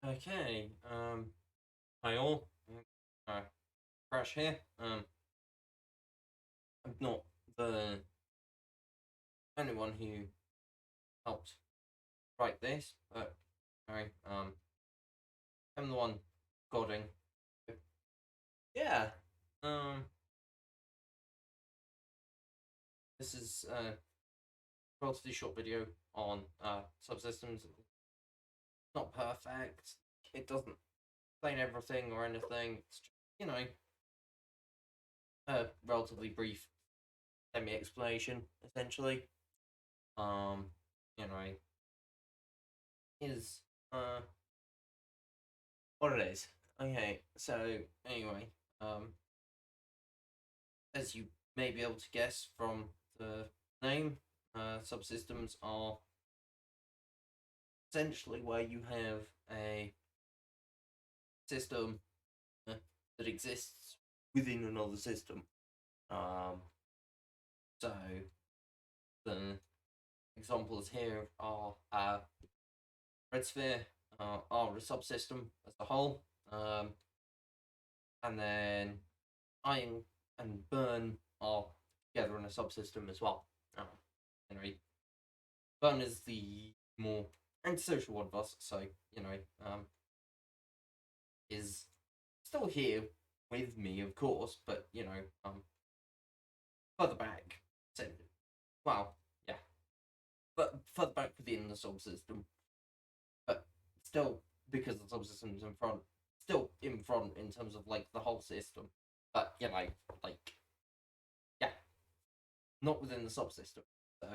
Okay, hi all. Uh, Crash here. I'm not the only one who helped write this, but sorry, I'm the one coding. Yeah. Um, this is a relatively short video on subsystems. It's not perfect. It doesn't explain everything or anything. It's just, a relatively brief semi-explanation, essentially. Um, you know, is what it is. Okay, so anyway, um, as you may be able to guess from the name, subsystems are essentially where you have a system that exists within another system. Um, so the examples here are red sphere are a subsystem as a whole, and then iron and burn are together in a subsystem as well. Anyway, burn is the more antisocial one of us, so is still here with me, of course, but further back. So, well, yeah, but further back within the subsystem, but still because the subsystem's in front, still in front in terms of like the whole system, but like yeah, not within the subsystem. So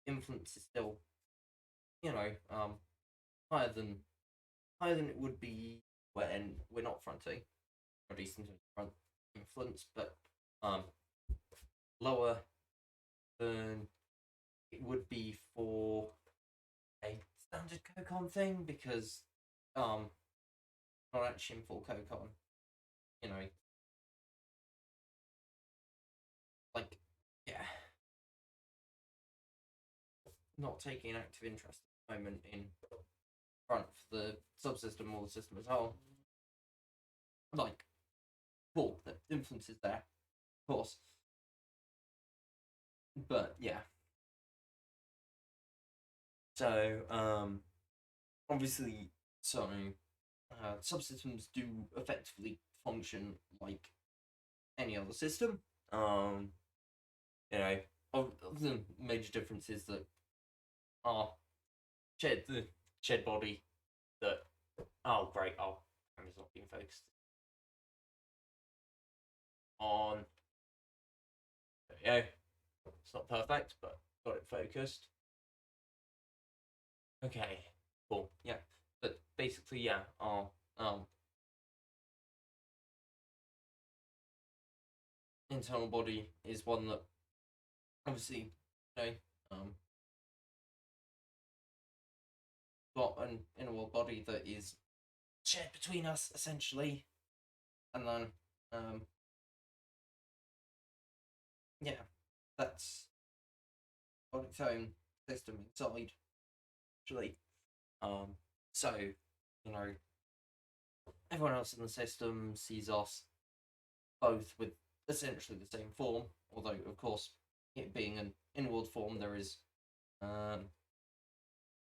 influence is still you know um higher than it would be when we're not fronting, or at least in front influence, but um lower than it would be for a standard Cocon thing because not actually in full Cocon, you know, like yeah, not taking an active interest at the moment in front for the subsystem or the system as a whole. Like, cool, the influence is there, of course. But yeah. So, obviously, so subsystems do effectively function like any other system. Um, you know, of the major differences that are the shared body that oh great, oh camera's not being focused on. There we go. It's not perfect, but got it focused. Okay, cool. Yeah, but basically, yeah, our internal body is one that obviously, you know, um, got an inner world body that is shared between us essentially, and then yeah, that's got its own system inside actually. Um, so you know, everyone else in the system sees us both with essentially the same form, although of course, it being an inward form, there is um,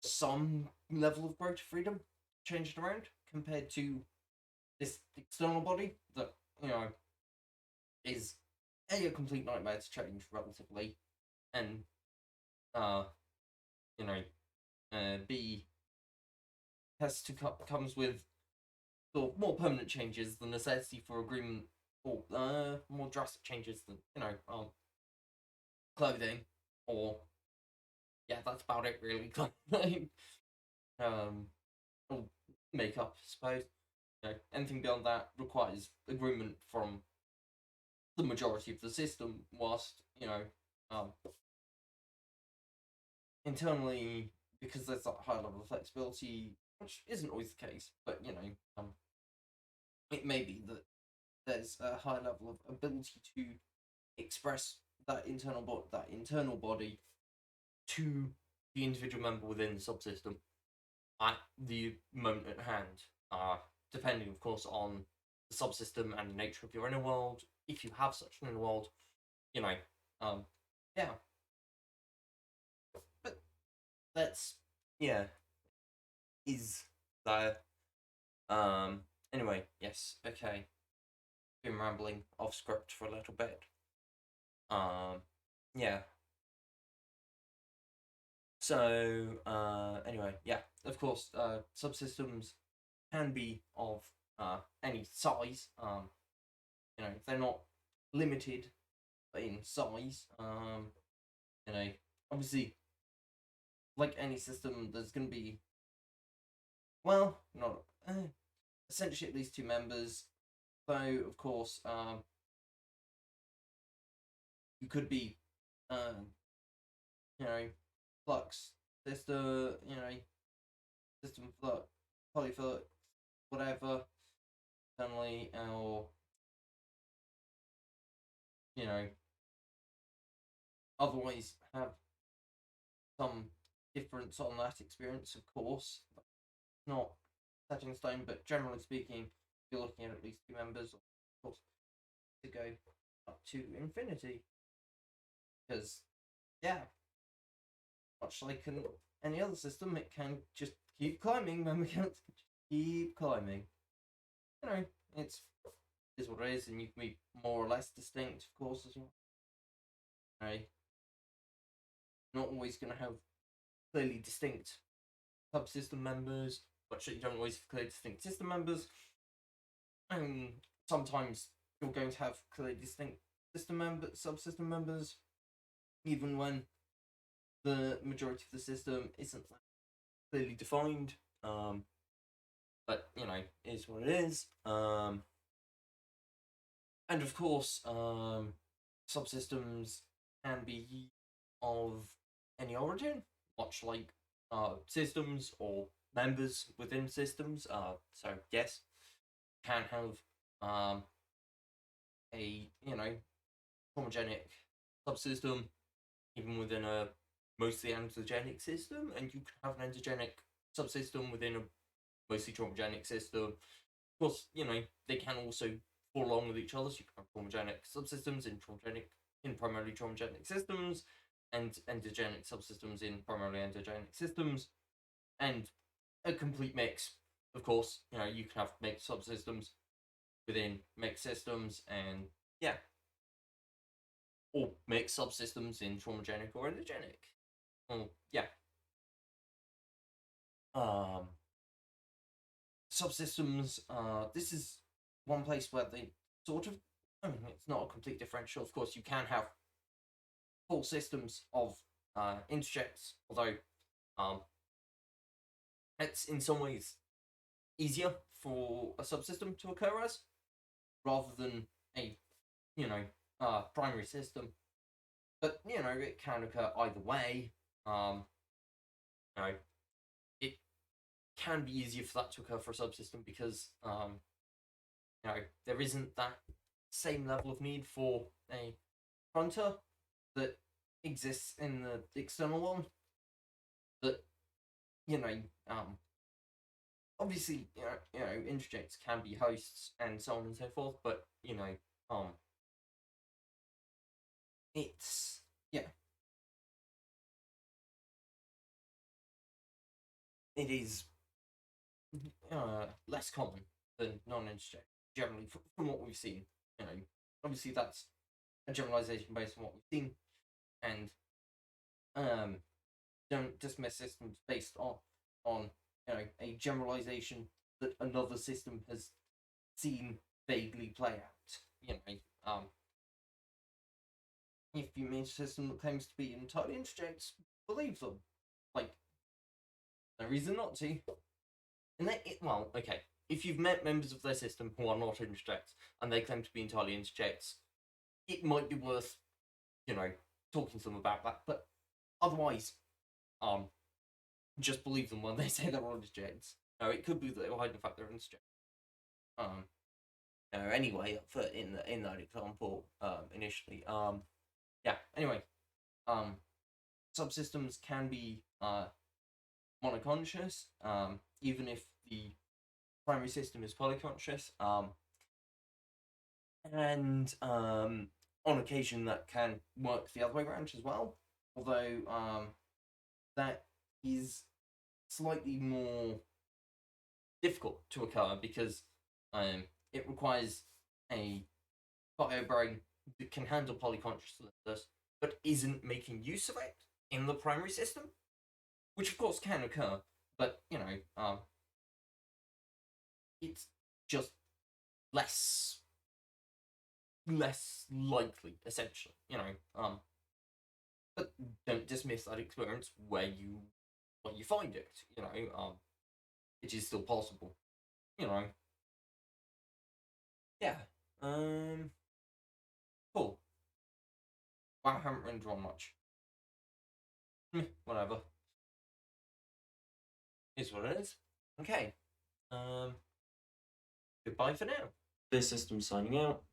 some level of greater freedom changed around compared to this external body that you know is a complete nightmare to change relatively, and uh, you know, B comes with sort of more permanent changes, the necessity for agreement, or more drastic changes than clothing, or yeah, that's about it really. um, or makeup, I suppose. Anything beyond that requires agreement from the majority of the system, whilst um, internally, because there's that high level of flexibility, which isn't always the case, but it may be that there's a high level of ability to express that internal body to the individual member within the subsystem. at the moment at hand. Depending, of course, on the subsystem and the nature of your inner world. If you have such an inner world, you know, yeah. But that's yeah, is there. Anyway, yes, okay. Been rambling off script for a little bit. Yeah. So, anyway, yeah, of course, subsystems can be of any size. They're not limited in size. You know, obviously, like any system, there's going to be, well, not essentially at least two members. Though, of course, you could be, you know, flux, sister, system flux, polyflux, whatever, family, or you know, otherwise have some difference on that experience, of course. Not set in stone, but generally speaking, you're looking at least two members, of course, to go up to infinity. Because, yeah, much like any other system, it can just keep climbing. Member counts can just keep climbing. You know, is what it is, and you can be more or less distinct, of course, as well. Right? Not always going to have clearly distinct subsystem members, but you don't always have clearly distinct system members. And sometimes you're going to have clearly distinct subsystem members, even when the majority of the system isn't clearly defined. But is what it is. And of course, subsystems can be of any origin, much like systems or members within systems. So yes, can have a homogenic subsystem even within a mostly anthogenic system, and you can have an endomorphic subsystem within a mostly traumogenic system. Of course, they can also fall along with each other. So you can have traumogenic subsystems in primarily traumogenic systems, and endogenic subsystems in primarily endogenic systems, and a complete mix. Of course, you can have mixed subsystems within mixed systems, and yeah, or mixed subsystems in traumogenic or endogenic. Yeah. Subsystems. This is one place where they sort of. I mean, it's not a complete differential. Of course, you can have full systems of interjects, although it's in some ways easier for a subsystem to occur as, rather than a primary system. But it can occur either way. It can be easier for that to occur for a subsystem because there isn't that same level of need for a fronter that exists in the external one. That obviously interjects can be hosts and so on and so forth, but it's it is less common than non-interject generally from what we've seen. Obviously that's a generalization based on what we've seen, and don't dismiss systems based on a generalization that another system has seen vaguely play out. If you meet a system that claims to be entirely interjects, believe them. Like, no reason not to. And well, okay. If you've met members of their system who are not interjects and they claim to be entirely interjects, it might be worth, talking to them about that. But otherwise, just believe them when they say they're interjects. No, it could be that they're hiding the fact they're interjects. Anyway, in that example, initially, yeah. Anyway, subsystems can be monoconscious, even if the primary system is polyconscious, and on occasion that can work the other way around as well, although that is slightly more difficult to occur because it requires a bio-brain that can handle polyconsciousness but isn't making use of it in the primary system, which of course can occur, but it's just less likely, essentially. But don't dismiss that experience where you find it. It is still possible. Yeah. Cool. Wow, I haven't really drawn much. Whatever. Is what it is. Okay. Goodbye for now. This system signing out.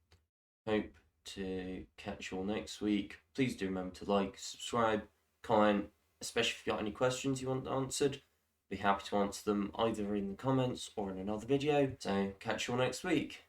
Hope to catch you all next week. Please do remember to like, subscribe, comment, especially if you've got any questions you want answered. Be happy to answer them either in the comments or in another video. So catch you all next week.